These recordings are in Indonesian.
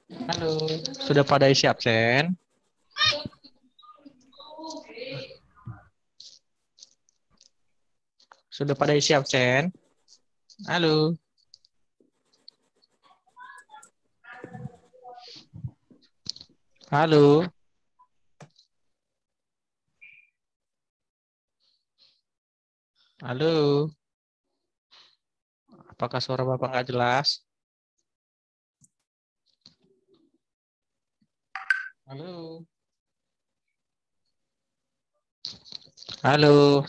Halo, sudah pada isi absen? Sudah pada isi absen? Halo, halo, halo. Apakah suara Bapak nggak jelas? Halo, halo,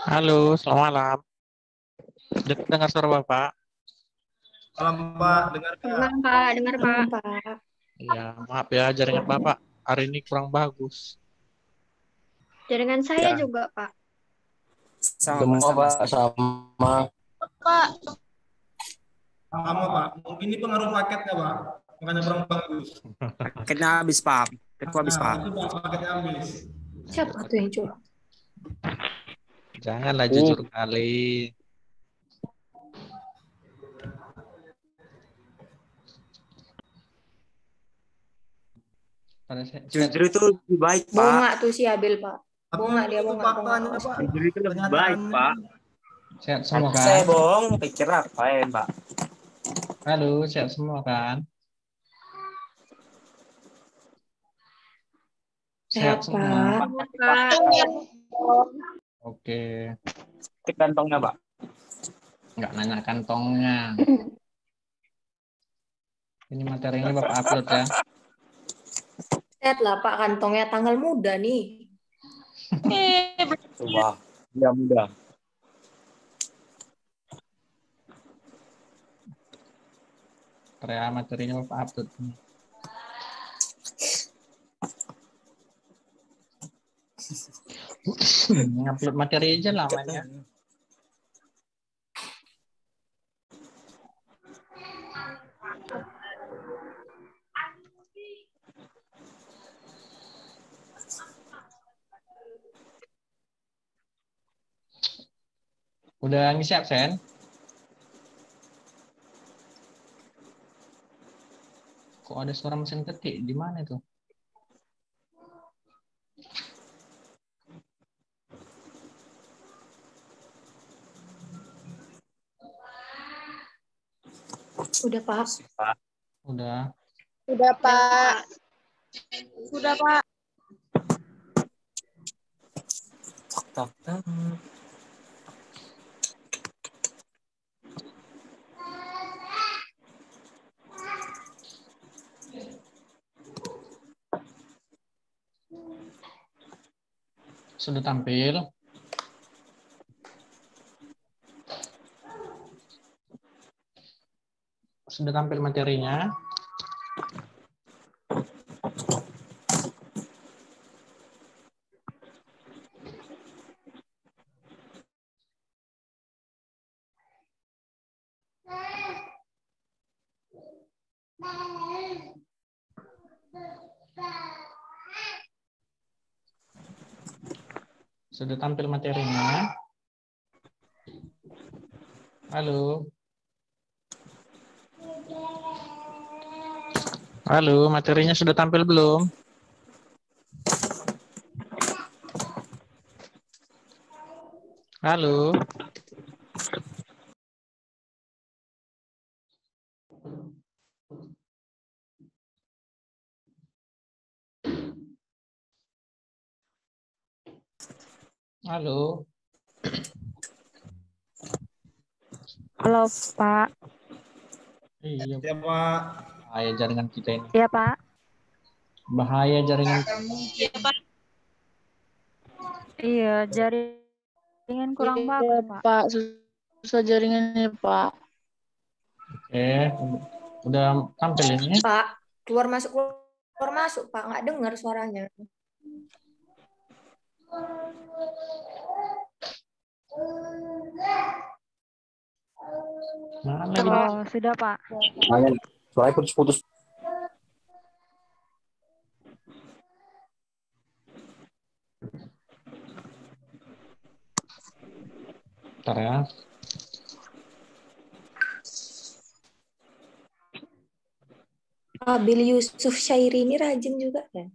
halo. Selamat malam. Dengar suara Bapak? Malam Pak, dengar Dengar nggak? Pak, dengar Pak. Halo Pak, Iya, maaf ya, jaringan Bapak hari ini kurang bagus. Jaringan saya Ya, juga Pak. sama Pak, sama. Pak, Sama Pak, mungkin ini pengaruh paketnya Pak, makanya kurang bagus. Paketnya habis Pak. Paketku habis Nah, Pak. itu Pak, paketnya habis. siapa tuh yang curang? Janganlah Uh, jujur kali. Pada jujur itu lebih baik Pak. Bunga tuh si Abil Pak. Tapi Bunga memang dia itu bunga, bunga. faktanya Awas Pak, tuh. Jujur itu lebih baik kenyataannya. Pak. sehat semua Saya kan? bohong, pikir apa ya Pak? Halo, sehat semua kan? Sehat Sehat semua. Pak. Pak, Pak. Oke, sakit kantongnya Pak. nggak nanya kantongnya. Ini materinya Bapak upload ya. Sehat lah Pak, kantongnya tanggal muda nih. Coba. Ya mudah. Materinya Bapak upload. Upload materi aja lamanya. Udah ngisi absen? Kok ada suara mesin ketik? Di mana itu? Udah Pak. Pak. Udah. Sudah Pak. Sudah Pak. Tak, tak. Sudah tampil. Sudah tampil materinya. Sudah tampil materinya. Halo. Halo, materinya sudah tampil belum? Halo. Halo. Halo Pak, Iya, Ya Pak. bahaya jaringan kita ini. Iya, Pak. Bahaya jaringan. Iya, jaringan kurang Iya, bagus, Pak. Pak. Susah jaringannya, Pak. Oke, udah tampil ini. Pak, keluar masuk, Pak. Nggak dengar suaranya. Mana lagi? Oh, sudah, Pak. Suaranya putus-putus. Bentar ya. Ah, Billy Yusuf Syairi ini rajin juga ya.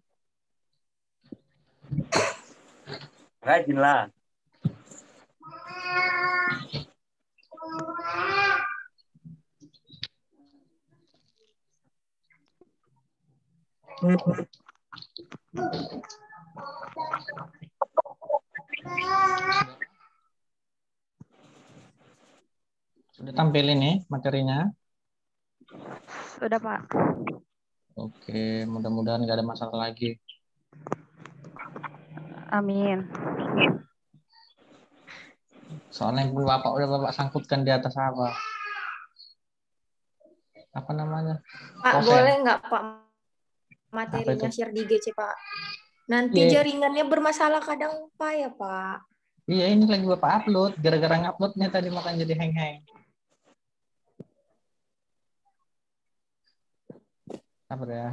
Rajin lah. Sudah tampil ini materinya. Sudah, Pak. Oke, mudah-mudahan nggak ada masalah lagi. Amin. Soalnya Bapak udah Bapak sangkutkan di atas apa? Apa namanya? Pak, Kosen. boleh nggak Pak Apa materinya itu? share di GC, Pak? Nanti Iya. jaringannya bermasalah kadang, Pak ya, Pak. Iya, ini lagi Bapak upload. Gara-gara nguploadnya tadi makanya jadi hang-hang. Apa ya?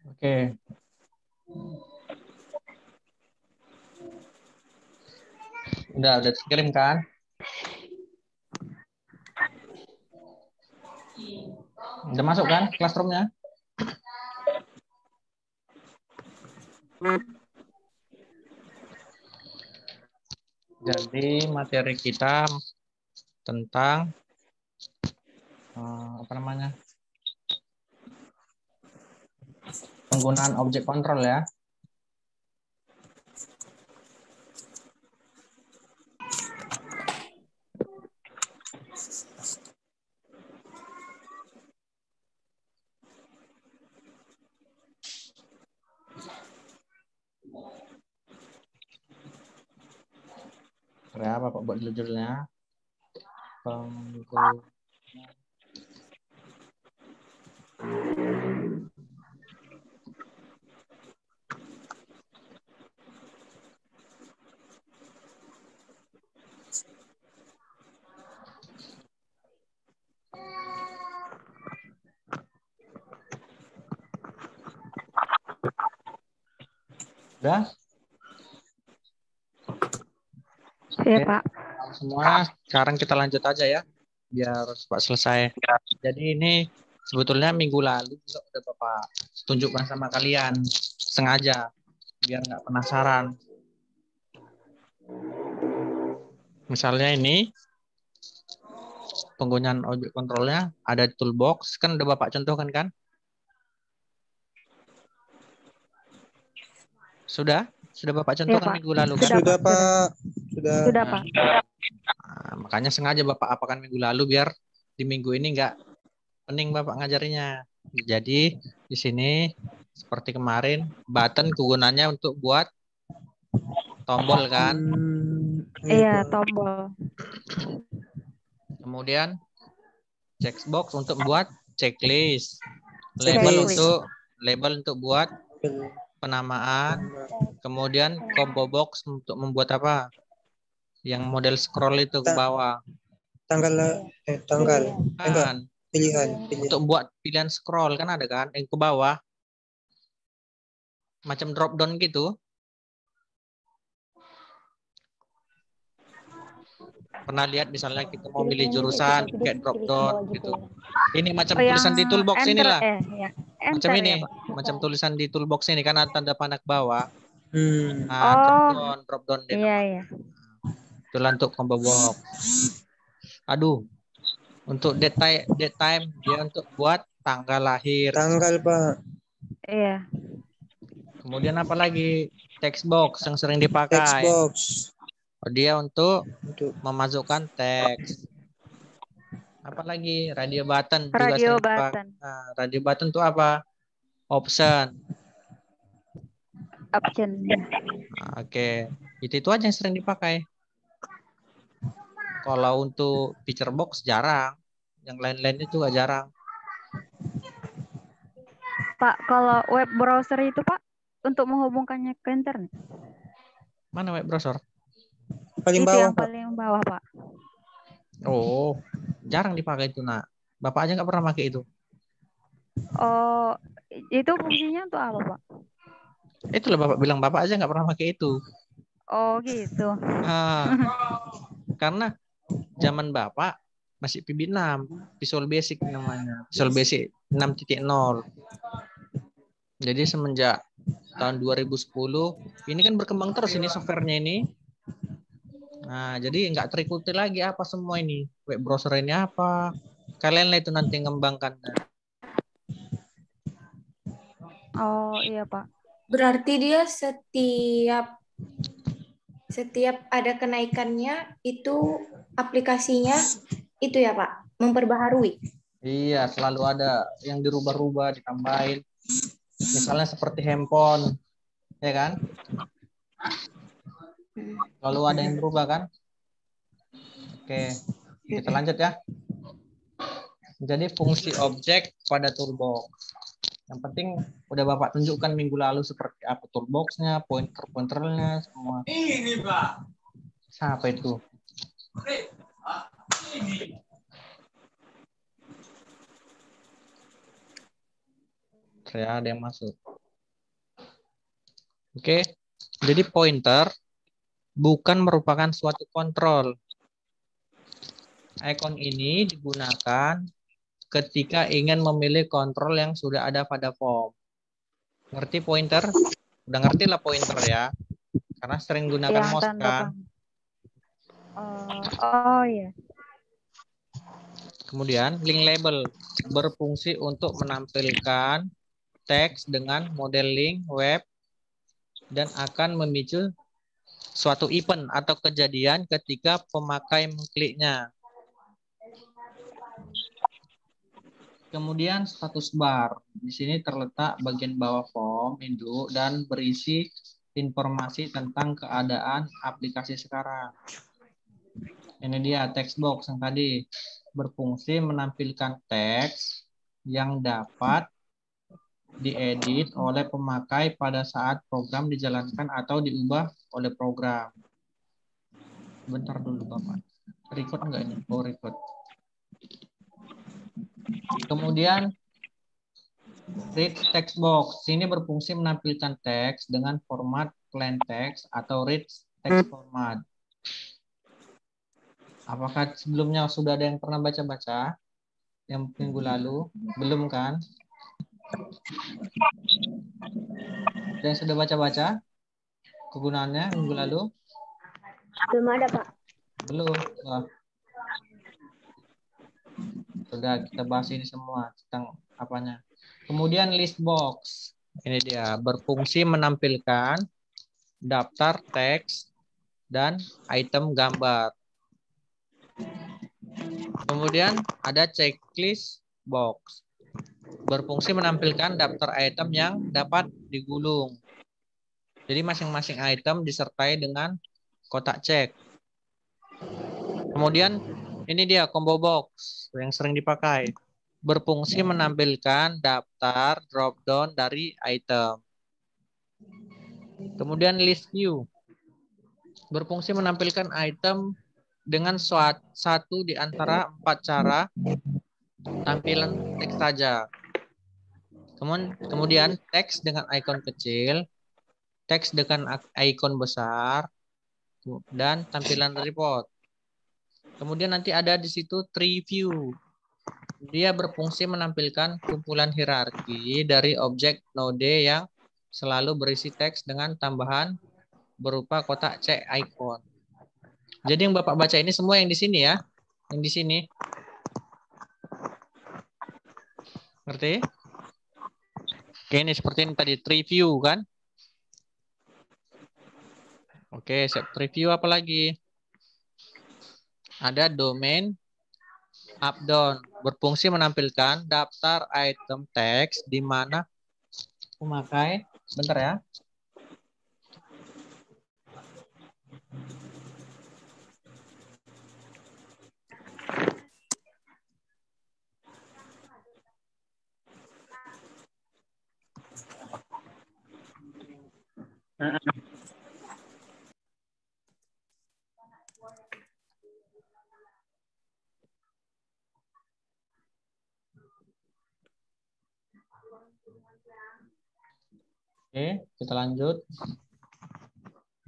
Oke. Udah dikirim kan? Udah masuk kan Classroom-nya? Jadi materi kita tentang apa namanya? Penggunaan objek kontrol ya. Ya, Bapak buat dulu judulnya. Udah? Iya, Oke. Pak. Semua, sekarang kita lanjut aja ya, biar cepat selesai. Jadi ini sebetulnya minggu lalu juga udah Bapak tunjukkan sama kalian, sengaja, biar nggak penasaran. Misalnya ini, penggunaan objek kontrolnya ada di toolbox, kan udah Bapak contohkan kan? Sudah? Sudah Bapak contohkan Pak. minggu lalu kan? Sudah Pak. Sudah. Sudah, Pak. Nah, makanya sengaja Bapak apakan minggu lalu biar di minggu ini nggak pening Bapak ngajarinya. Jadi di sini seperti kemarin button kegunaannya untuk buat tombol kan. Iya, tombol. Kemudian checkbox untuk buat checklist. Label untuk buat penamaan. Kemudian combo box untuk membuat apa? Yang model scroll itu ke bawah. Tanggal. Kan. Pilihan. Untuk buat pilihan scroll kan ada kan yang ke bawah. Macam drop down gitu. Pernah lihat misalnya kita mau milih jurusan kayak drop down gitu. Ini macam tulisan di toolbox inilah. Ya. Macam Enter, ini, ya, Pak. macam tulisan di toolbox ini kan ada tanda panah ke bawah. Nah, Oh. drop down Iya, iya. Itulah untuk combo box. Aduh, untuk date time dia untuk buat tanggal lahir. Tanggal, Pak. Iya. Kemudian apa lagi? Text box yang sering dipakai. Text box. Dia untuk Untuk memasukkan teks. Apa lagi? Radio button juga Radio sering dipakai. button. Nah, radio button itu apa? Option. Option. Nah, oke. Itu aja yang sering dipakai. Kalau untuk picture box jarang. Yang lain-lainnya juga jarang. Pak, kalau web browser itu Pak, untuk menghubungkannya ke internet. Mana web browser? paling Itu bawah, yang Pak. paling bawah Pak. Oh, jarang dipakai itu, Nak. Bapak aja nggak pernah pakai itu. Oh, itu fungsinya untuk apa Pak? Itulah Bapak bilang, Bapak aja nggak pernah pakai itu. Oh gitu. Ah, karena zaman Bapak masih PB6, Visual Basic namanya. Visual Basic 6.0. Jadi semenjak tahun 2010, ini kan berkembang terus ini softwarenya ini. Nah, jadi nggak terikuti lagi apa semua ini. Web browser ini apa. Kalian lah itu nanti ngembangkannya. Oh iya Pak. Berarti dia setiap ada kenaikannya itu aplikasinya itu ya Pak, memperbaharui. Iya, selalu ada yang dirubah-rubah, ditambahin. Misalnya seperti handphone, ya kan? Lalu ada yang berubah kan? Oke, kita lanjut ya. Jadi fungsi objek pada toolbox. Yang penting udah Bapak tunjukkan minggu lalu seperti apa toolboxnya, pointer-pointernya, semua. Ini Pak. Siapa itu? Saya ada yang masuk. Oke, jadi pointer bukan merupakan suatu kontrol. Icon ini digunakan ketika ingin memilih kontrol yang sudah ada pada form. Ngerti pointer? Udah ngerti lah pointer ya. Karena sering gunakan Yang mouse tanda kan. Oh iya. Kemudian link label berfungsi untuk menampilkan teks dengan model link web dan akan memicu suatu event atau kejadian ketika pemakai mengkliknya. Kemudian status bar. Di sini terletak bagian bawah form induk dan berisi informasi tentang keadaan aplikasi sekarang. Ini dia text box yang tadi berfungsi menampilkan teks yang dapat diedit oleh pemakai pada saat program dijalankan atau diubah oleh program. Bentar dulu Bapak. Record enggak ini? Oh, record. Kemudian read text box. Sini berfungsi menampilkan teks dengan format plain text atau rich text format. Apakah sebelumnya sudah ada yang pernah baca-baca? Yang minggu lalu? Belum kan? Ada yang sudah baca-baca kegunaannya minggu lalu? Belum ada Pak. Belum. Wah. Sudah kita bahas ini semua tentang apanya. Kemudian list box. Ini dia berfungsi menampilkan daftar teks dan item gambar. Kemudian ada checklist box. Berfungsi menampilkan daftar item yang dapat digulung. Jadi masing-masing item disertai dengan kotak cek. Kemudian ini dia combo box yang sering dipakai. Berfungsi menampilkan daftar drop down dari item. Kemudian list view. Berfungsi menampilkan item dengan satu di antara 4 cara tampilan teks saja. Kemudian teks dengan ikon kecil, teks dengan ikon besar, dan tampilan report. Kemudian nanti ada di situ tree view. Dia berfungsi menampilkan kumpulan hierarki dari objek node yang selalu berisi teks dengan tambahan berupa kotak cek icon. Jadi yang Bapak baca ini semua yang di sini ya. Yang di sini. Ngerti? Oke, ini seperti ini tadi tree view kan? Oke, set tree view apa lagi? Ada domain up down berfungsi menampilkan daftar item teks di mana pemakai bentar ya. Oke, kita lanjut.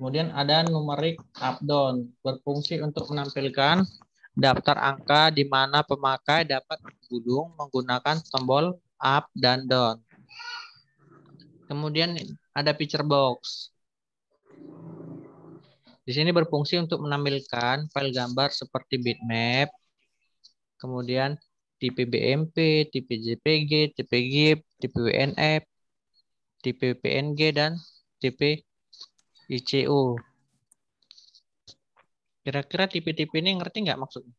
Kemudian ada numeric up down berfungsi untuk menampilkan daftar angka di mana pemakai dapat menggulung menggunakan tombol up dan down. Kemudian ada picture box. Di sini berfungsi untuk menampilkan file gambar seperti bitmap, kemudian tipe BMP, tipe JPG, tipe GIF, tipe WNF, tipe PNG, dan tipe ICO. Kira-kira tipe-tipe ini ngerti nggak maksudnya?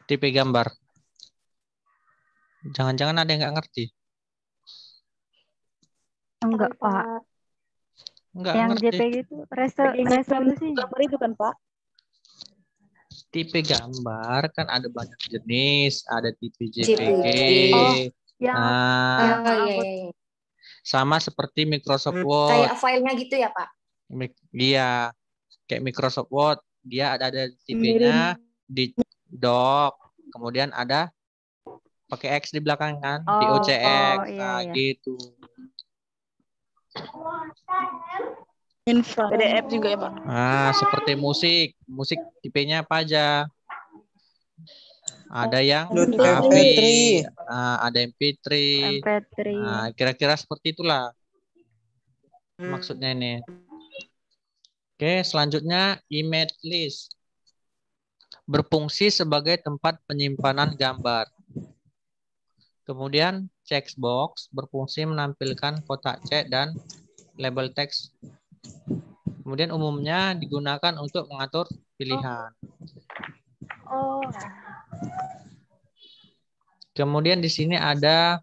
Tipe gambar. Jangan-jangan ada yang nggak ngerti? Enggak, Pak. Nggak Yang ngerti. JPG itu resolusi. Gambar itu kan, Pak? Tipe gambar kan ada banyak jenis. Ada tipe JPG. JPG. Oh, yang Nah, Iya. sama seperti Microsoft Kayak Word. filenya gitu ya, Pak? Dia kayak Microsoft Word. Dia ada tipenya di doc. Kemudian ada pakai X di belakang kan. Di Oh, OCX. iya, Nah, iya. gitu. PDF juga ya, Pak? Nah, seperti musik. Musik tipenya apa aja? Ada yang MP3. AVI, ada MP3. MP3. Nah, kira-kira seperti itulah maksudnya ini. Oke, selanjutnya image list. Berfungsi sebagai tempat penyimpanan gambar. Kemudian checkbox berfungsi menampilkan kotak cek dan label teks. Kemudian umumnya digunakan untuk mengatur pilihan. Oh. Kemudian di sini ada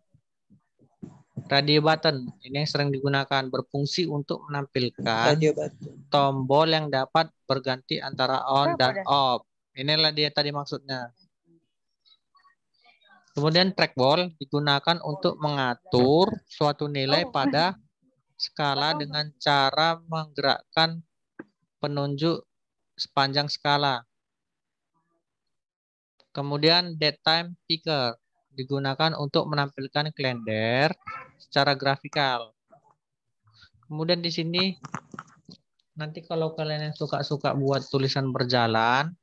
radio button. Ini yang sering digunakan, berfungsi untuk menampilkan tombol yang dapat berganti antara on dan off. Inilah dia tadi maksudnya. Kemudian trackball digunakan untuk mengatur suatu nilai pada skala dengan cara menggerakkan penunjuk sepanjang skala. Kemudian datetime picker digunakan untuk menampilkan kalender secara grafikal. Kemudian di sini nanti kalau kalian yang suka buat tulisan berjalan,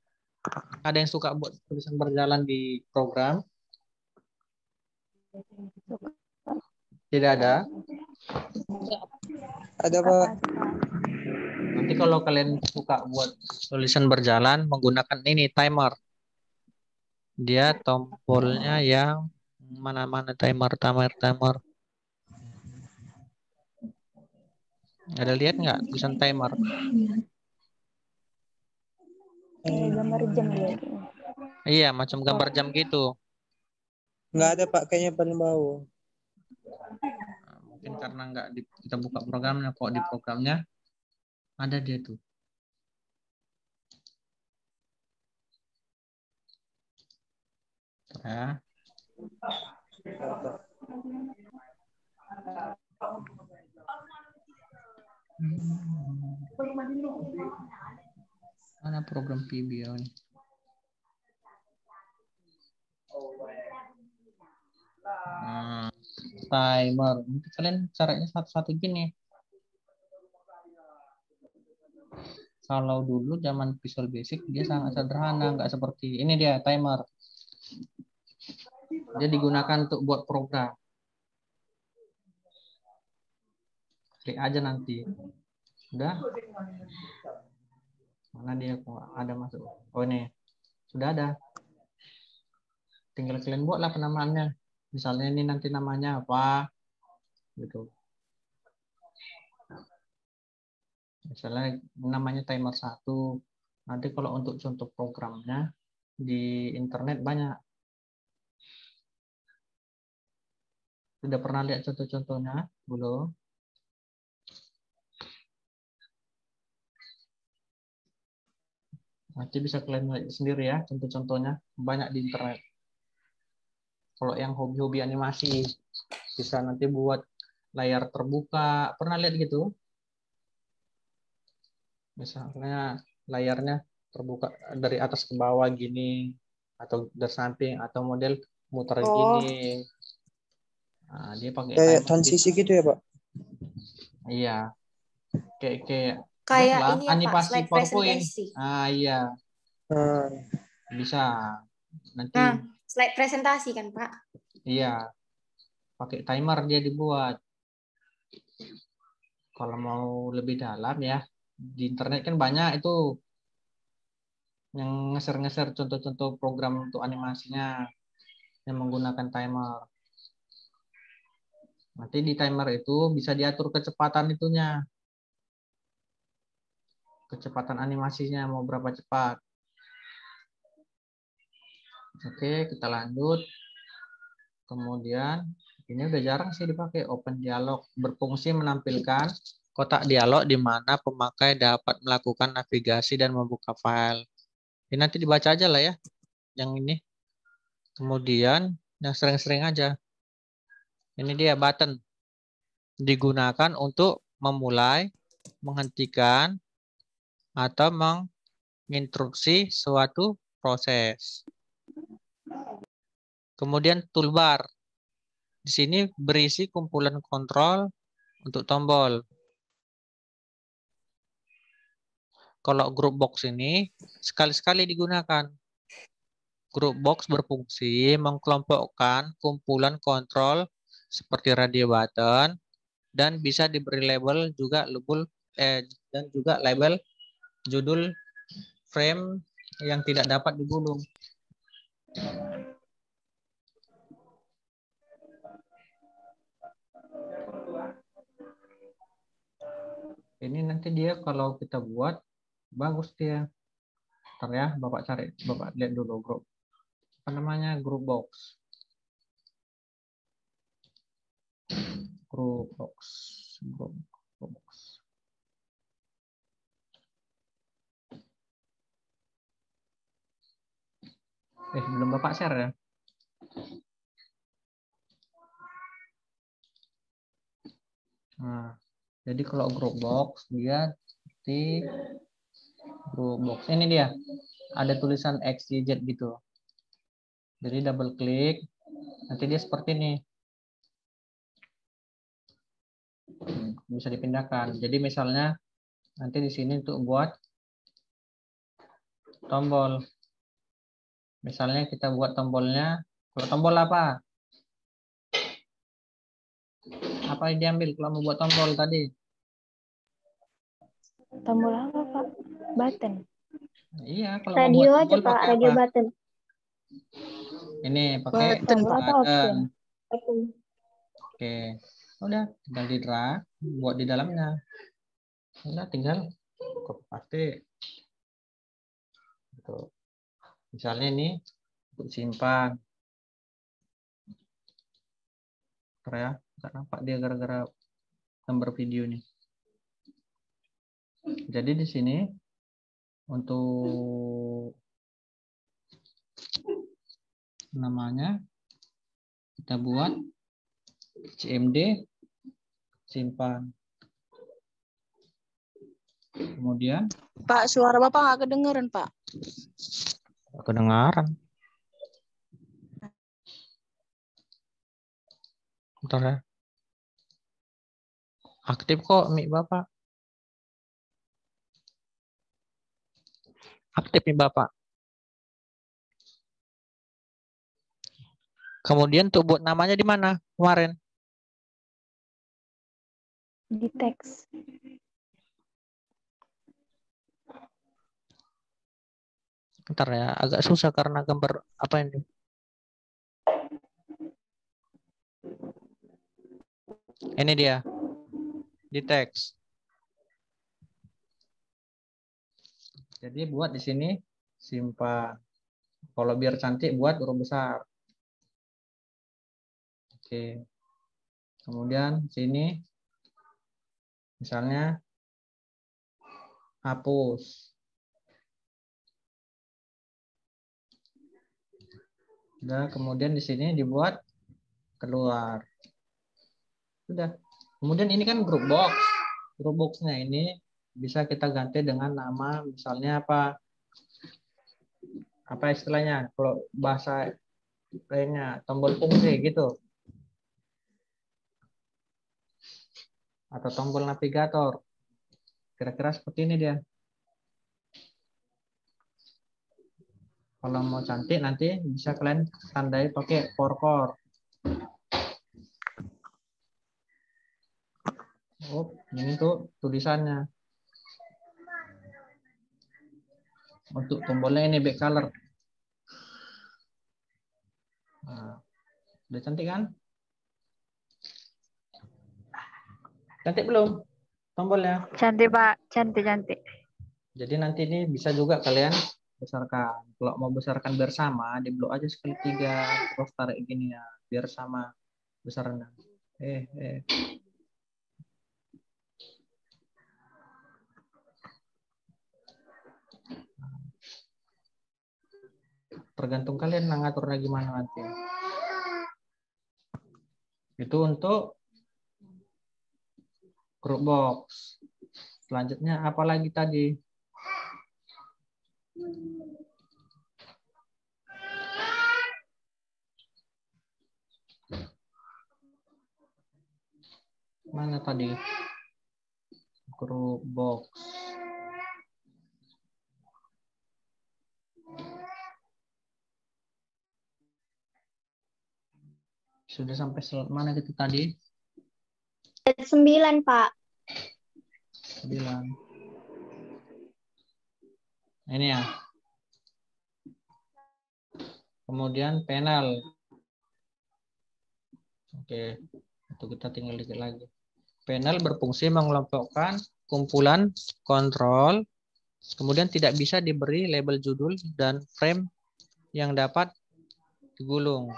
ada yang suka buat tulisan berjalan di program? Tidak ada? Ada, Pak. Nanti kalau kalian suka buat tulisan berjalan menggunakan ini timer. Dia tombolnya yang mana-mana timer. Ada lihat nggak tulisan timer? Kayak gambar jam dia. Iya, macam gambar jam gitu. Nggak ada, Pak. Kayaknya paling bawah. Nah, mungkin karena nggak kita buka programnya. Kok di programnya ada dia tuh. Ya. Mana program PBL nih? Timer. Nanti kalian caranya satu-satu gini. Kalau dulu zaman Visual Basic dia sangat sederhana, nggak seperti ini dia timer. Dia digunakan untuk buat program. Klik aja nanti. Udah. Mana dia kok ada masuk? Oh ini sudah ada. Tinggal kalian buatlah penamaannya. Misalnya ini nanti namanya apa, gitu. Misalnya namanya timer 1. Nanti kalau untuk contoh programnya di internet banyak. Sudah pernah lihat contoh-contohnya belum? Nanti bisa kalian lihat sendiri ya contoh-contohnya, banyak di internet. Kalau yang hobi-hobi animasi bisa nanti buat layar terbuka. Pernah lihat gitu? Misalnya layarnya terbuka dari atas ke bawah gini, atau dari samping, atau model muter gini. Nah, dia pakai Kayak timer transisi gitu ya, Pak? Iya. Kayak Kayak biasalah, ini ya Pak, animasi slide PowerPoint. presentasi. Ah iya, Nah, bisa. Nanti Nah, slide presentasi kan Pak? iya, pakai timer dia dibuat. Kalau mau lebih dalam ya, di internet kan banyak itu yang ngeser-ngeser contoh-contoh program untuk animasinya yang menggunakan timer. Nanti di timer itu bisa diatur kecepatan itunya. Kecepatan animasinya mau berapa cepat. Oke, kita lanjut. Kemudian ini udah jarang sih dipakai open dialog, berfungsi menampilkan kotak dialog di mana pemakai dapat melakukan navigasi dan membuka file. Ini nanti dibaca aja lah ya yang ini. Kemudian yang sering-sering aja. Ini dia button. Digunakan untuk memulai, menghentikan, atau menginstruksi suatu proses. Kemudian toolbar. Di sini berisi kumpulan kontrol untuk tombol. Kalau group box ini sekali-sekali digunakan. Group box berfungsi mengkelompokkan kumpulan kontrol seperti radio button dan bisa diberi label juga dan juga label judul frame yang tidak dapat digulung. Ini nanti dia kalau kita buat bagus dia. Ntar ya, Bapak cari, Bapak lihat dulu grup. Apa namanya? Group box. Group box. Group box. Belum Bapak share ya? Nah, jadi kalau group box dia di group box ini dia ada tulisan X, Y, Z gitu. Jadi double klik, nanti dia seperti ini. Bisa dipindahkan. Jadi misalnya nanti di sini untuk buat tombol. Misalnya kita buat tombolnya, kalau tombol apa? Apa yang diambil kalau mau buat tombol tadi? Tombol apa, Pak? Button. Iya, kalau Radio mau buat aja tombol Pak, pakai radio apa? button. Ini pakai Button, Tombol atau option? button. Oke, udah tinggal di drag, buat di dalamnya. Udah tinggal copy paste. Gitu. Misalnya ini untuk simpan. Ya, nggak nampak dia gara-gara gambar video nih. Jadi di sini untuk namanya kita buat cmd simpan. Kemudian Pak, suara Bapak nggak kedengeran, Pak. kedengaran. Bentar ya. Aktif kok mic Bapak. Aktif nih Bapak. Kemudian untuk buat namanya di mana kemarin? Di teks. Bentar ya, agak susah karena gambar apa ini? Ini dia di teks. Jadi buat di sini simpan. Kalau biar cantik buat huruf besar. Oke. Kemudian sini misalnya hapus. Udah, kemudian di sini dibuat keluar. Sudah. Kemudian ini kan group box. Group box-nya ini bisa kita ganti dengan nama misalnya apa? Apa istilahnya? Kalau bahasa lainnya tombol fungsi gitu. Atau tombol navigator. Kira-kira seperti ini dia. Kalau mau cantik nanti bisa kalian tandai pakai core. Oh, ini tuh tulisannya. Untuk tombolnya ini back color. Nah, udah cantik kan? Cantik belum tombolnya? Cantik, Pak. Cantik. Jadi nanti ini bisa juga kalian besarkan. Kalau mau besarkan bersama, di blok aja sekali 3, terus tarik gini ya, biar sama besarnya. Tergantung kalian ngaturnya gimana nanti. Itu untuk group box. Selanjutnya apa lagi tadi? Mana tadi? Group box. Sudah sampai slide mana gitu tadi? 9, Pak. 9. Ini ya. Kemudian panel. Oke, itu kita tinggal dikit lagi. Panel berfungsi mengelompokkan kumpulan kontrol, kemudian tidak bisa diberi label judul dan frame yang dapat digulung.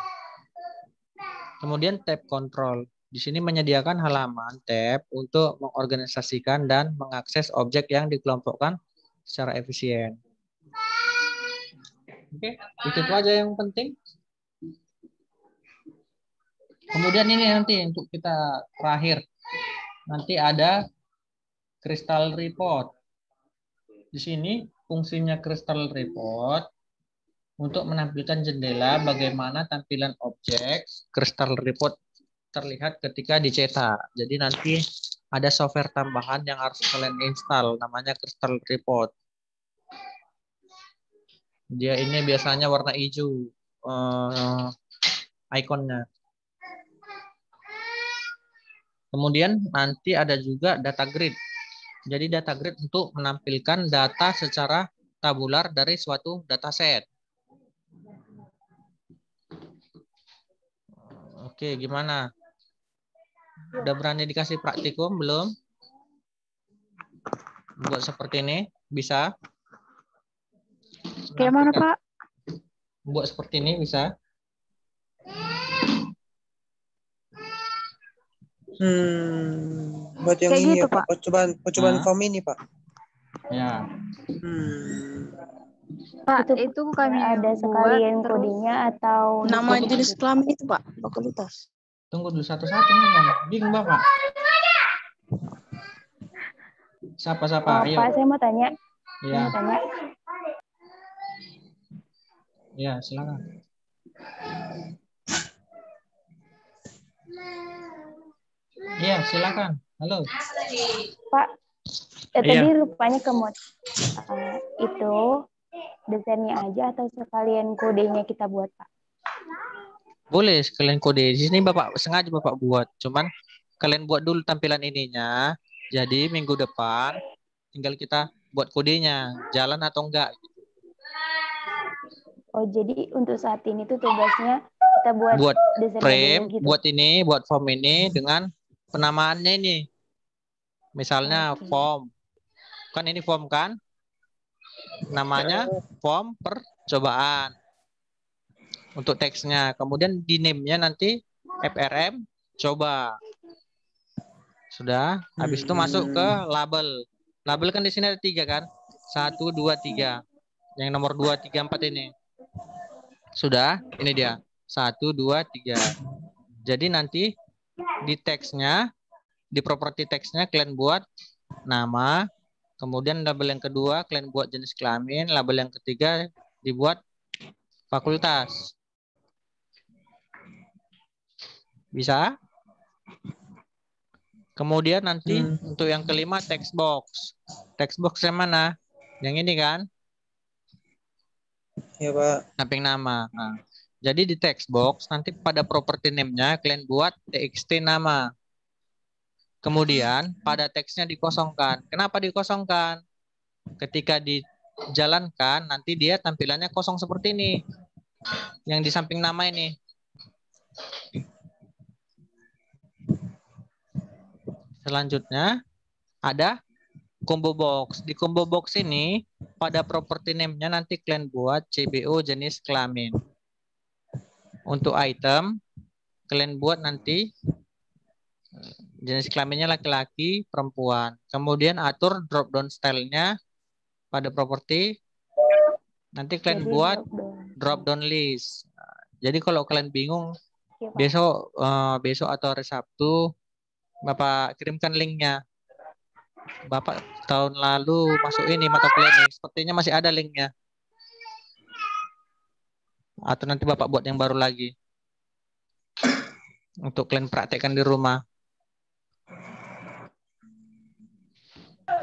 Kemudian tab kontrol. Di sini menyediakan halaman tab untuk mengorganisasikan dan mengakses objek yang dikelompokkan secara efisien. Oke, itu aja yang penting. Kemudian ini nanti untuk kita terakhir. Nanti ada crystal report. Di sini fungsinya crystal report untuk menampilkan jendela bagaimana tampilan objek crystal report terlihat ketika dicetak. Jadi nanti ada software tambahan yang harus kalian install, namanya crystal report. Dia ini biasanya warna hijau ikonnya. Kemudian nanti ada juga data grid. Jadi data grid untuk menampilkan data secara tabular dari suatu dataset. Oke, gimana? Udah berani dikasih praktikum belum? Buat seperti ini bisa? Kayak mana, Pak? Buat seperti ini bisa? Buat yang Kayak ini gitu, ya, Pak. Pak. Percobaan form ini, Pak. Ya. Pak, itu kami ada buat, sekalian terus kodenya atau Nama jenis kelamin itu, Pak, lokalitas. Tunggu dulu satu-satu nih, bingung Bapak. Siapa? Ayo. Pak, saya mau tanya. Iya. Ya, silakan. Iya, silakan. Halo. Pak, Iya. tadi rupanya itu desainnya aja atau sekalian kodenya kita buat, Pak? Boleh sekalian kode. Di sini Bapak sengaja Bapak buat. Cuman kalian buat dulu tampilan ininya. Jadi minggu depan tinggal kita buat kodenya. Jalan atau enggak. Oh, jadi untuk saat ini tuh tugasnya kita buat Buat desainnya frame, dulu gitu. buat ini, buat form ini dengan penamaannya ini. Misalnya Oke. form. Kan ini form kan? Namanya form percobaan. Untuk teksnya. Kemudian di name-nya nanti FRM coba. Sudah. Habis itu masuk ke label. Label kan di sini ada 3 kan? 1, 2, 3. Yang nomor 2, 3, 4 ini. Sudah. Ini dia. 1, 2, 3. Jadi nanti di teksnya, di properti teksnya kalian buat nama. Kemudian label yang kedua kalian buat jenis kelamin. Label yang ketiga dibuat fakultas. Bisa? Kemudian nanti untuk yang kelima text box. Text box yang mana? Yang ini kan? Ya, Pak. Samping nama. Nah, jadi di text box nanti pada property name-nya kalian buat txt nama. Kemudian pada teksnya dikosongkan. Kenapa dikosongkan? Ketika dijalankan nanti dia tampilannya kosong seperti ini. Yang di samping nama ini. Selanjutnya ada combo box. Di combo box ini pada property name-nya nanti kalian buat CBO jenis kelamin. Untuk item kalian buat nanti jenis kelaminnya laki-laki, perempuan. Kemudian atur drop down style-nya pada property. Nanti kalian Jadi buat drop drop down list. Jadi kalau kalian bingung Ya, Pak. besok atau hari Sabtu Bapak kirimkan linknya. Bapak tahun lalu masuk ini mata kuliah ini. Sepertinya masih ada linknya. Atau nanti Bapak buat yang baru lagi. Untuk kalian praktekkan di rumah.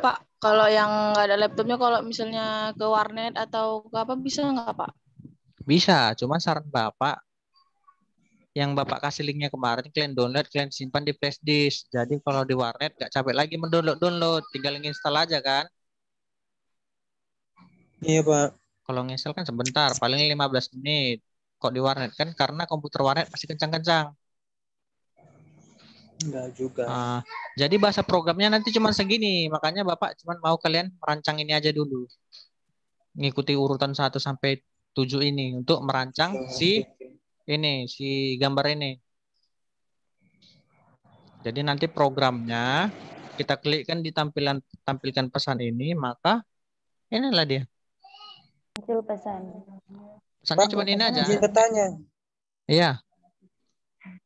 Pak, kalau yang nggak ada laptopnya, kalau misalnya ke warnet atau ke apa bisa nggak, Pak? Bisa, cuma saran Bapak yang Bapak kasih linknya kemarin, kalian download, kalian simpan di flash disk. Jadi kalau di warnet gak capek lagi mendownload, tinggal install aja kan. Iya, Pak. Kalau install kan sebentar, paling 15 menit. Kok di warnet kan karena komputer warnet pasti kencang-kencang. Enggak juga. Jadi bahasa programnya nanti cuma segini, makanya Bapak cuma mau kalian merancang ini aja dulu. Ngikuti urutan 1 sampai 7 ini untuk merancang si gambar ini. Jadi nanti programnya kita klikkan di tampilkan pesan ini, maka inilah dia. Muncul pesan. Pesannya Pak, cuma ini aja. izin bertanya. Iya.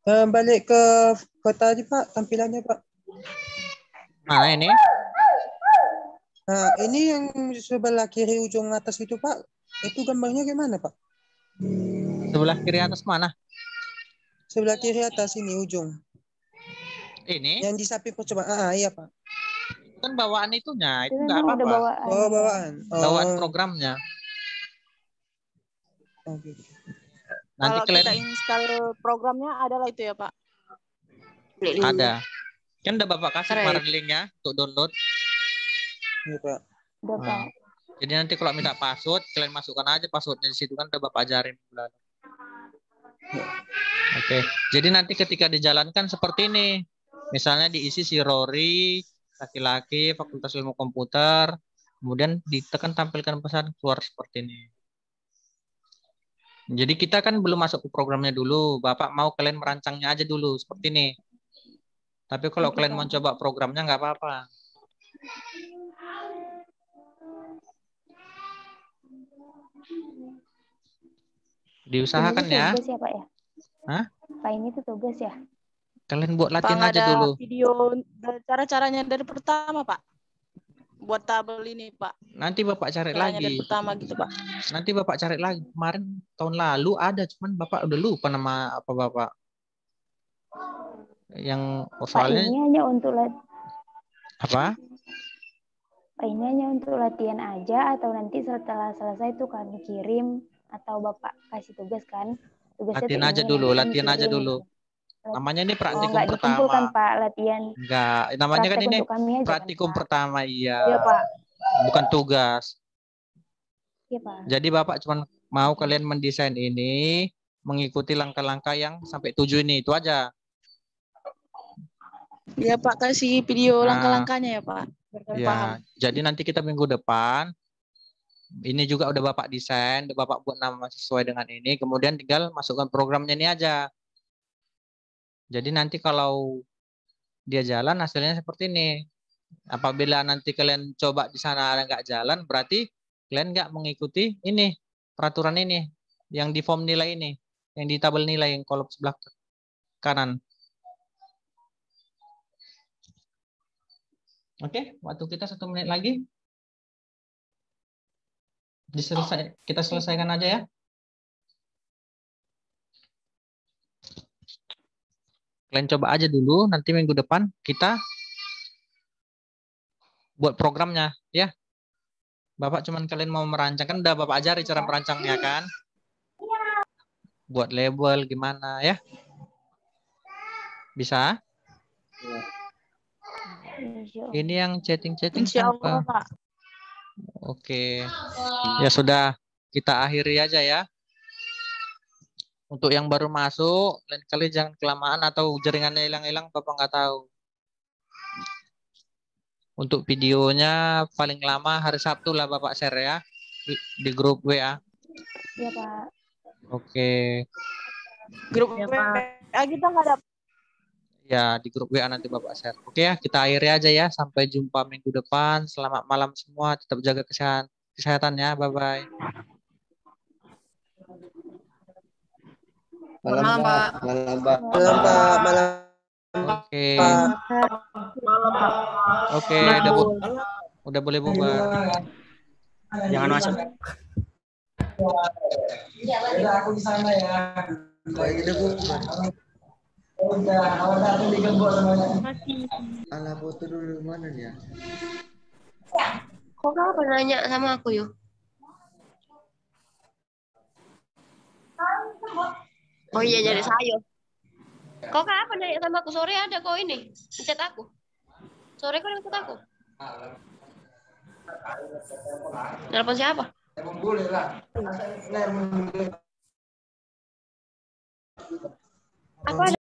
Balik ke tadi, Pak, tampilannya, Pak. Mana ini? Nah, ini yang sebelah kiri ujung atas itu, Pak. Itu gambarnya gimana, Pak? Sebelah kiri atas mana? Sebelah kiri atas ini ujung. Ini? Yang di samping percobaan. Iya, Pak. Itu kan bawaan itunya, itu Itu enggak memang ada apa-apa. bawaan. Oh, bawaan. Bawaan programnya. Oh, gitu. Nanti Kalau kita kalian install programnya adalah itu ya, Pak? ada. Kan udah Bapak kasih kemarin linknya untuk download. Iya, Pak. Udah, Pak. Jadi nanti kalau minta password, kalian masukkan aja passwordnya di situ kan udah Bapak ajarin. Oke. Jadi nanti ketika dijalankan seperti ini. Misalnya diisi si Rory, laki-laki, Fakultas Ilmu Komputer, kemudian ditekan tampilkan pesan keluar seperti ini. Jadi kita kan belum masuk ke programnya dulu. Bapak mau kalian merancangnya aja dulu seperti ini. Tapi kalau kalian mau coba programnya nggak apa-apa. Diusahakan Ini tuh ya. tugas ya, Pak ya? Hah? Pak, ini tuh tugas ya? Kalian buat Pak, latihan nggak aja ada dulu. video cara-caranya dari pertama, Pak. Buat tabel ini, Pak. Nanti Bapak cari Caranya dari lagi. pertama gitu, Pak. Nanti Bapak cari lagi. Kemarin tahun lalu ada, cuman Bapak udah lupa nama apa Bapak. Yang Pak, soalnya ini hanya untuk apa? Pak, ini hanya untuk latihan aja atau nanti setelah selesai tuh kami kirim atau Bapak kasih tugas kan? Tugasnya Latihan tuh aja ini, dulu, nanti kami latihan aja kirim dulu. gitu. Namanya ini Oh, praktikum nggak dikumpulkan, pertama. Pak, latihan. Enggak, namanya kan Praktek ini untuk kami aja kan, praktikum Pak? pertama, iya. Iya, Pak. Bukan tugas. Iya, Pak. Jadi Bapak cuma mau kalian mendesain ini, mengikuti langkah-langkah yang sampai 7 ini, itu aja. Ya Pak, kasih video Nah, langkah-langkahnya ya Pak. Biar kami paham. Ya, jadi nanti kita minggu depan, ini juga udah Bapak desain, udah Bapak buat nama sesuai dengan ini, kemudian tinggal masukkan programnya ini aja. Jadi nanti kalau dia jalan hasilnya seperti ini. Apabila nanti kalian coba di sana ada nggak jalan, berarti kalian nggak mengikuti ini peraturan ini yang di form nilai ini, yang di tabel nilai yang kolom sebelah kanan. Oke, waktu kita 1 menit lagi. Kita selesaikan aja ya. Kalian coba aja dulu, nanti minggu depan kita buat programnya ya. Bapak cuman kalian mau merancang, kan udah Bapak ajari cara merancangnya kan. Buat label gimana ya. Bisa? Ini yang chatting-chatting Insya Allah siapa? Pak. Oke. Ya sudah, kita akhiri aja ya. Untuk yang baru masuk, lain kali jangan kelamaan atau jaringannya hilang-hilang, Bapak nggak tahu. Untuk videonya paling lama hari Sabtu lah Bapak share ya di grup WA. Iya, Pak. Oke. Grup Ya, WA Pak. kita nggak ada. Ya, di grup WA nanti Bapak share. Oke ya, kita akhiri aja ya. Sampai jumpa minggu depan. Selamat malam semua. Tetap jaga kesehatan ya. Bye-bye. Malam, Pak. Malam, Pak. Malam, Pak. Malam, Oke. Pak. Malam, Pak. Oke, udah boleh bubar. Jangan masuk. Aku di sana ya. Udah, Bu. Udah aku digembok semuanya. Ala foto dulu mana ya? Kok kamu nanya sama aku yuk? Oh iya jadi saya. Kok kapan nanya sama aku? Sore ada kok ini. Chat aku. Sore kok chat aku. Telepon siapa? Aku ada